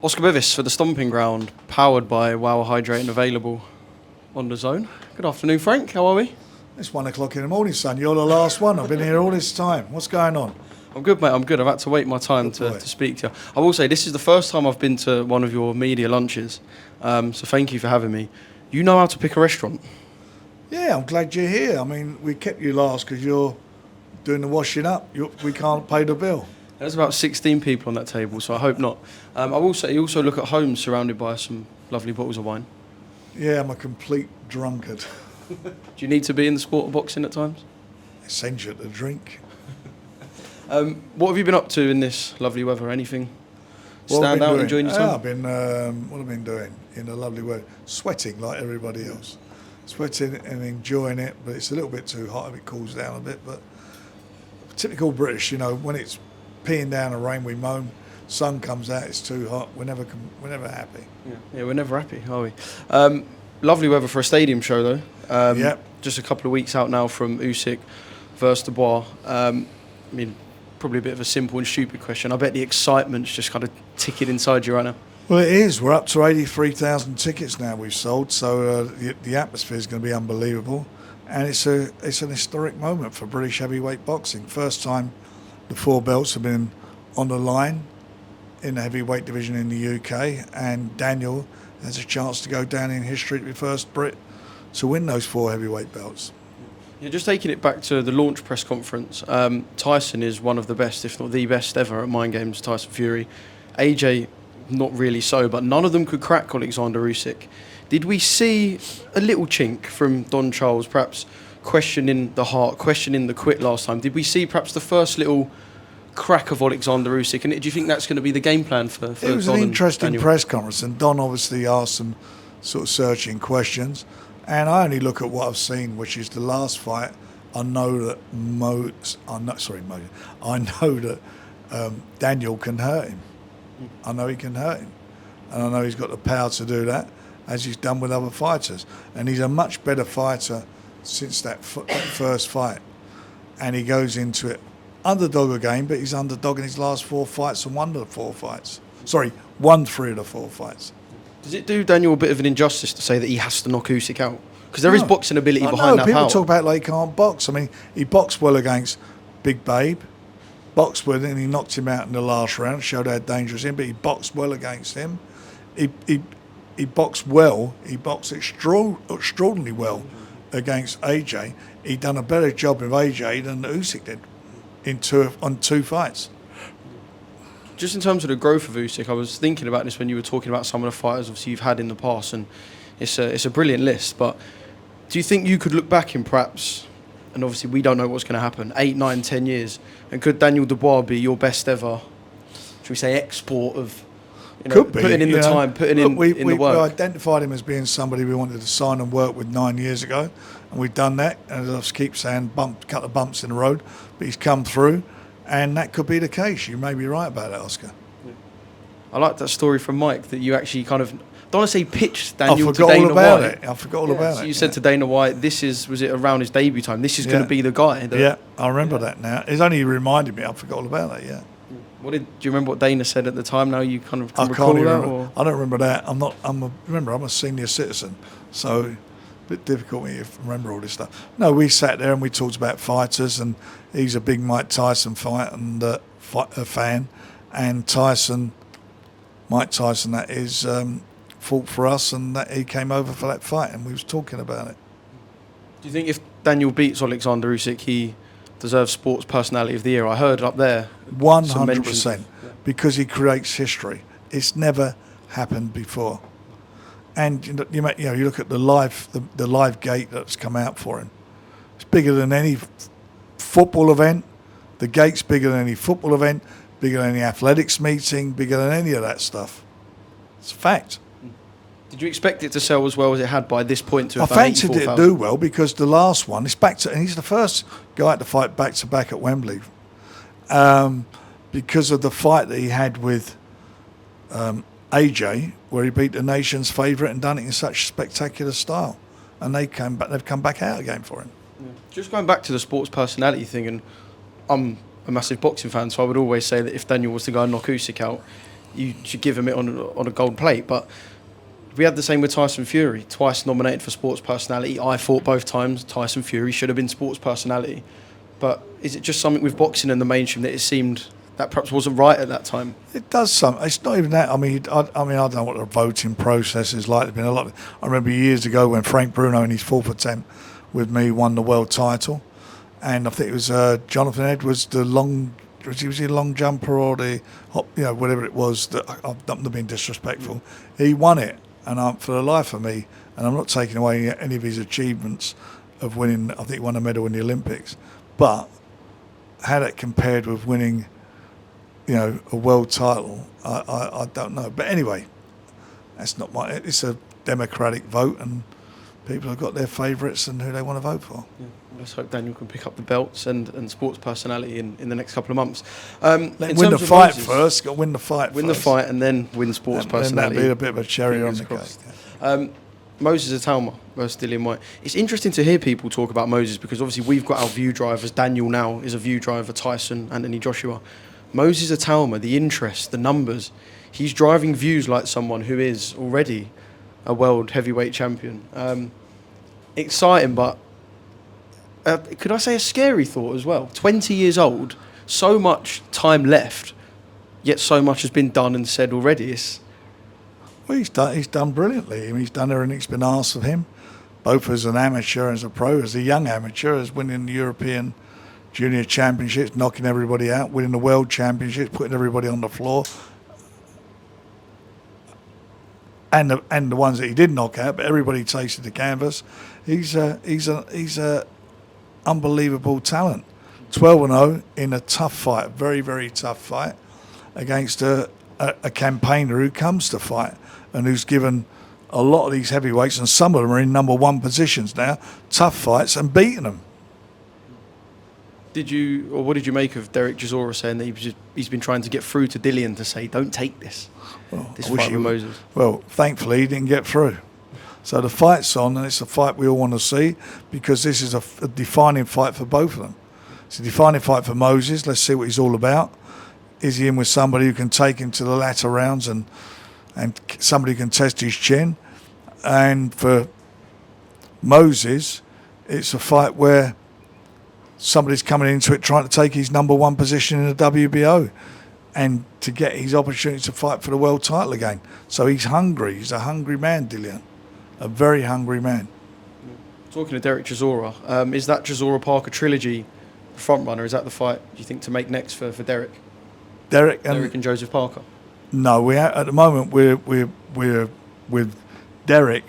Oscar Bevis for the Stomping Ground, powered by Wow Hydrate and available on DAZN. Good afternoon, Frank. How are we? It's 1 o'clock in the morning, son. You're the last one. I've been here all this time. What's going on? I'm good, mate. I'm good. I've had to wait my time to speak to you. I will say, this is the first time I've been to one of your media lunches, so thank you for having me. You know how to pick a restaurant? Yeah, I'm glad you're here. I mean, we kept you last because you're doing the washing up. We can't pay the bill. There's about 16 people on that table, so I hope not. I will say, you also look at home surrounded by some lovely bottles of wine. Yeah, I'm a complete drunkard. Do you need to be in the sport of boxing at times? Essential to drink. What have you been up to in this lovely weather? Anything stand out, enjoying your time? I've been, what have I been doing in the lovely weather? Sweating like everybody else. Sweating and enjoying it, but it's a little bit too hot if it cools down a bit. But typical British, you know, when it's peeing down the rain, we moan. Sun comes out, it's too hot. We're never happy. Yeah, we're never happy, are we? Lovely weather for a stadium show, though. Yep. Just a couple of weeks out now from Usyk versus Dubois. I mean, probably a bit of a simple and stupid question. I bet the excitement's just kind of ticking inside you right now. Well, it is. We're up to 83,000 tickets now we've sold, so the atmosphere is going to be unbelievable. And it's an historic moment for British heavyweight boxing. First time the four belts have been on the line in the heavyweight division in the UK, and Daniel has a chance to go down in history to be the first Brit to win those four heavyweight belts. Yeah, just taking it back to the launch press conference, Tyson is one of the best, if not the best ever at Mind Games, Tyson Fury. AJ, not really so, but none of them could crack Oleksandr Usyk. Did we see a little chink from Don Charles, perhaps questioning the heart, questioning the quit last time? Did we see perhaps the first little crack of Oleksandr Usyk? And do you think that's going to be the game plan for It was Don an and interesting Daniel? press conference, and Don obviously asked some sort of searching questions. And I only look at what I've seen, which is the last fight. I know that Daniel can hurt him. I know he can hurt him, and I know he's got the power to do that, as he's done with other fighters. And he's a much better fighter since that first fight. And he goes into it underdog again, but he's underdog in his last four fights and won 3 of the 4 fights. Does it do Daniel a bit of an injustice to say that he has to knock Usyk out? Because there is boxing ability behind that people power. talk about like he can't box. I mean, he boxed well against Big Babe, boxed well, and he knocked him out in the last round, showed how dangerous he is, but he boxed well against him. He boxed well, he boxed extraordinarily well against AJ. He'd done a better job with AJ than Usyk did on 2 fights. Just in terms of the growth of Usyk, I was thinking about this when you were talking about some of the fighters obviously you've had in the past, and it's a brilliant list. But do you think you could look back in perhaps, and obviously we don't know what's going to happen, 8, 9, 10 years, and could Daniel Dubois be your best ever, should we say, export of, Could be, putting in the time, putting in the work? We identified him as being somebody we wanted to sign and work with 9 years ago, and we've done that. And as I keep saying, couple of bumps in the road, but he's come through, and that could be the case. You may be right about that, Oscar. Yeah. I like that story from Mike that you actually kind of, don't want to say pitched Daniel to I Dana White. I forgot all about it. So you said to Dana White, was it around his debut time? This is going to be the guy. Yeah, I remember that now. It's only reminded me. I forgot all about that. Yeah. Do you remember what Dana said at the time? Now you kind of can I recall can't that? remember. Or? I don't remember that. I'm a senior citizen, so a bit difficult to remember all this stuff. No, we sat there and we talked about fighters, and he's a big Mike Tyson fan, and Mike Tyson, that is, fought for us, and that he came over for that fight, and we was talking about it. Do you think if Daniel beats Oleksandr Usyk, he deserves Sports Personality of the Year? I heard up there 100%, because he creates history. It's never happened before. And you look at the live gate that's come out for him. It's bigger than any football event. The gate's bigger than any football event, bigger than any athletics meeting, bigger than any of that stuff. It's a fact. Did you expect it to sell as well as it had by this point? I fancied it to do well, because the last one, and he's the first guy to fight back-to-back at Wembley, because of the fight that he had with AJ, where he beat the nation's favourite and done it in such spectacular style, and they've come back out again for him. Yeah. Just going back to the sports personality thing, and I'm a massive boxing fan, so I would always say that if Daniel was to go and knock Usyk out, you should give him it on a gold plate. But we had the same with Tyson Fury, twice nominated for sports personality. I thought both times Tyson Fury should have been sports personality. But is it just something with boxing and the mainstream that it seemed that perhaps wasn't right at that time? It does something. It's not even that. I mean, I don't know what the voting process is like. There's been a lot. I remember years ago when Frank Bruno, in his fourth attempt with me, won the world title, and I think it was Jonathan Edwards, was he a long jumper or the whatever it was. That I've not been disrespectful. He won it, and for the life of me, and I'm not taking away any of his achievements of winning. I think he won a medal in the Olympics, but how that compared with winning, a world title, I don't know. But anyway, that's not it's a democratic vote, and people have got their favourites and who they want to vote for. Yeah. Let's hope Daniel can pick up the belts and sports personality in the next couple of months. Win the fight first. Got to win the fight. Win the fight and then win sports personality. That'd be a bit of a cherry on the cake. Moses Itauma versus Dillian Whyte. It's interesting to hear people talk about Moses because obviously we've got our view drivers. Daniel now is a view driver. Tyson, Anthony Joshua. Moses Itauma, the interest, the numbers. He's driving views like someone who is already a world heavyweight champion. Exciting, but could I say a scary thought as well? 20 years old, so much time left, yet so much has been done and said already. Well, he's done brilliantly. I mean, he's done everything that's been asked of him, both as an amateur and as a pro. As a young amateur, as winning the European Junior Championships, knocking everybody out, winning the World Championships, putting everybody on the floor, and the ones that he did knock out, but everybody tasted the canvas. He's a unbelievable talent. 12-0 in a tough fight, very, very tough fight against a campaigner who comes to fight and who's given a lot of these heavyweights, and some of them are in number one positions now, tough fights and beating them. What did you make of Derek Chisora saying that he's been trying to get through to Dillian to say, don't take this fight with Moses? Well, thankfully he didn't get through. So the fight's on, and it's a fight we all want to see because this is a defining fight for both of them. It's a defining fight for Moses. Let's see what he's all about. Is he in with somebody who can take him to the latter rounds and somebody who can test his chin? And for Moses, it's a fight where somebody's coming into it trying to take his number one position in the WBO and to get his opportunity to fight for the world title again. So he's hungry. He's a hungry man, Dillian. A very hungry man. Talking to Derek Chisora, is that Chisora-Parker trilogy the front runner? Is that the fight do you think to make next for Derek? Derek and Joseph Parker? No, at the moment we're with Derek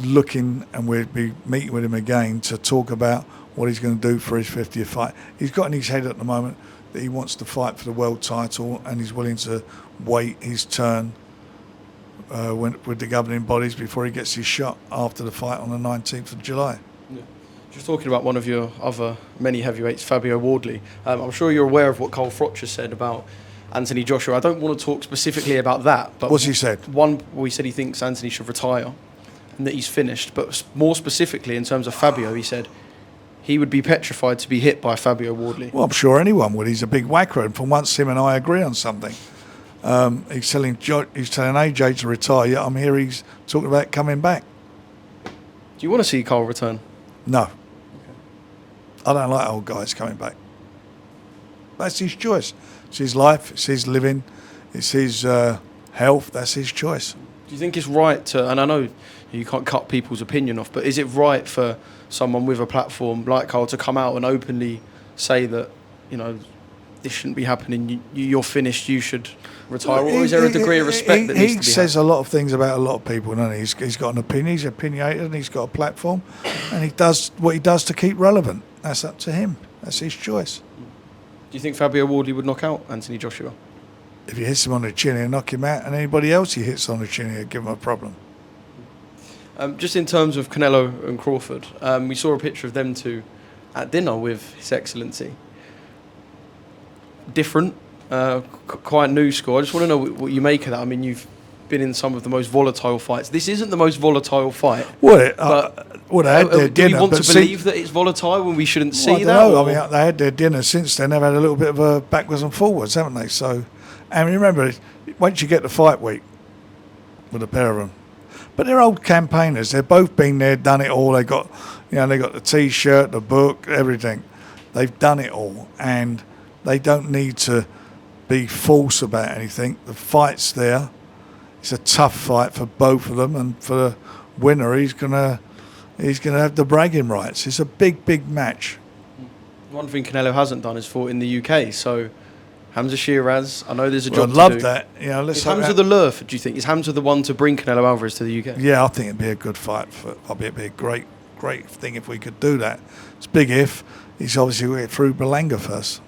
looking, and we'll be meeting with him again to talk about what he's going to do for his 50th fight. He's got in his head at the moment that he wants to fight for the world title, and he's willing to wait his turn with the governing bodies before he gets his shot after the fight on the 19th of July. Yeah. Just talking about one of your other many heavyweights, Fabio Wardley. I'm sure you're aware of what Cole Froch has said about Anthony Joshua. I don't want to talk specifically about that. But what's he said? He said he thinks Anthony should retire and that he's finished. But more specifically, in terms of Fabio, he said he would be petrified to be hit by Fabio Wardley. Well, I'm sure anyone would. He's a big whacker, and for once him and I agree on something. He's telling AJ to retire, yet I'm here he's talking about coming back. Do you want to see Cole return? No. Okay. I don't like old guys coming back. That's his choice. It's his life, it's his living, it's his health, that's his choice. Do you think it's right to, and I know you can't cut people's opinion off, but is it right for someone with a platform like Cole to come out and openly say that, this shouldn't be happening, you're finished, you should retire? Or is there a degree of respect that needs to be He says a lot of things about a lot of people, doesn't he? He's got an opinion, he's opinionated, and he's got a platform, and he does what he does to keep relevant. That's up to him. That's his choice. Do you think Fabio Wardley would knock out Anthony Joshua? If he hits him on the chin, he'll knock him out, and anybody else he hits on the chin, he'll give him a problem. Just in terms of Canelo and Crawford, we saw a picture of them two at dinner with His Excellency. Different, quite new score. I just want to know what you make of that. I mean, you've been in some of the most volatile fights. This isn't the most volatile fight. They had their dinner. Do we want to believe that it's volatile when we shouldn't see that? No, I mean, they had their dinner. Since then, they've had a little bit of a backwards and forwards, haven't they? So, and remember, once you get to fight week with a pair of them. But they're old campaigners. They've both been there, done it all. They got the T-shirt, the book, everything. They've done it all, and they don't need to be false about anything. The fight's there. It's a tough fight for both of them, and for the winner, he's gonna have the bragging rights. It's a big match. One thing Canelo hasn't done is fought in the UK. So Hamza Shiraz, I know there's a job I'd love to do. that. Is Hamza the lure? Do you think is Hamza the one to bring Canelo Alvarez to the UK? Yeah, I think it'd be a good fight. It'd be a great thing if we could do that. It's big if. He's obviously going to get through Berlanga first.